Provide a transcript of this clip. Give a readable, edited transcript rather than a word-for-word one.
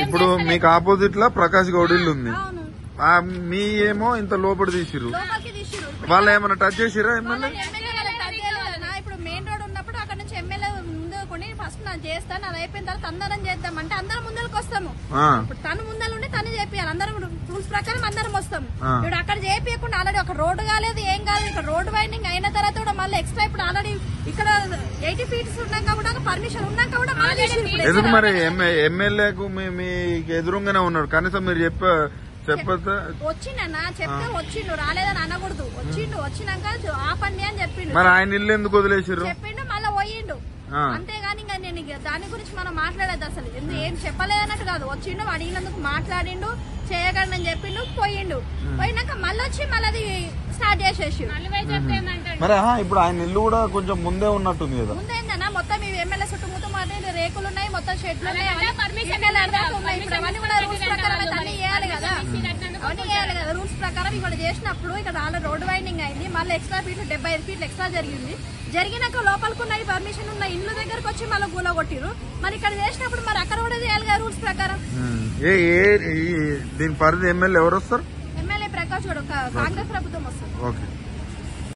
ఇప్పుడు మీకు ఆపోజిట్ లా ప్రకాష్ గౌడ్ ఇల్లు ఉంది, మీ ఏమో ఇంత లోపల తీసిరు, వాళ్ళు ఏమైనా టచ్ చేసిరా ఎమ్మెల్యే? ఇప్పుడు మెయిన్ రోడ్ ఉన్నప్పుడు అక్కడ నుంచి ఎమ్మెల్యే ముందు కొని ఫస్ట్ నేను చేస్తాను, అది అయిపోయిన తర్వాత అందరం చేద్దాం అంటే అందరం ముందరకు వస్తాము. ఇప్పుడు తను ముందర ఉండి తను చేపియాలి, అందరం రూల్స్ ప్రకారం అందరం వస్తాము. ఇప్పుడు అక్కడ చేపించకుండా ఆల్రెడీ ఒక రోడ్డు కాలేదు, ఏం కాలేదు. ఇక్కడ రోడ్డు వైండింగ్ అయిన తర్వాత కూడా మళ్ళీ ఎక్స్ట్రా ఇప్పుడు ఆల్రెడీ ఇక్కడ 80 feet ఉన్నాక కూడా పర్మిషన్ ఉన్నాక కూడా ఎందుకు మరి ఎమ్మెల్యేకు మీకు ఎదురుగానే ఉన్నాడు, కనీసం మీరు చెప్పొద్దా? వచ్చిండన్నా చెప్తే వచ్చిండు, రాలేదని అనకూడదు. వచ్చినాక ఆపండి అని చెప్పిండు. మరి ఆయన ఇల్లు ఎందుకు వదిలేసారు చెప్పిండు, మళ్ళీ పోయిండు. అంతేగాని ఇంకా నేను దాని గురించి మనం మాట్లాడేది అసలు ఏం చెప్పలేదన్నట్టు కాదు. వచ్చిండు, అడిగినందుకు మాట్లాడిండు, చేయగలను అని చెప్పిండు, పోయిండు. పోయినాక మళ్ళీ వచ్చి మళ్ళీ స్టార్ట్ చేసేసి మరి ఇప్పుడు ఆయన ఇల్లు కూడా కొంచెం ముందే ఉన్నట్టుంది కదా. ముందేందన్నా మొత్తం ఈ ఎమ్మెల్యే చుట్టుముట్టు మాత్రం రేకులు ఉన్నాయి, మొత్తం షెడ్లు ఉన్నాయి, అవన్నీ కూడా రూల్స్ ప్రకారం అయితే అన్ని చేయాలి కదా. అవన్నీ చేయాలి కదా రూల్స్ ప్రకారం. ఇక్కడ చేసినప్పుడు ఇక్కడ ఆల్రెడీ రోడ్ వైండింగ్ అయింది, మళ్ళీ ఎక్స్ట్రా ఫీట్లు 75 feet ఎక్స్ట్రా జరిగింది. జరిగినాక లోపలికి ఉన్నాయి పర్మిషన్ ఉన్న ఇల్లు దగ్గరకు వచ్చి మళ్ళీ గూల కొట్టిరు. మరి ఇక్కడ చేసినప్పుడు మరి అక్కడ కూడా చేయాలి కదా రూల్స్ ప్రకారం. దీని పరిధి ఎమ్మెల్యే ఎవరు వస్తారు? ఎమ్మెల్యే ప్రకాష్ గౌడ్, కాంగ్రెస్ ప్రభుత్వం వస్తుంది.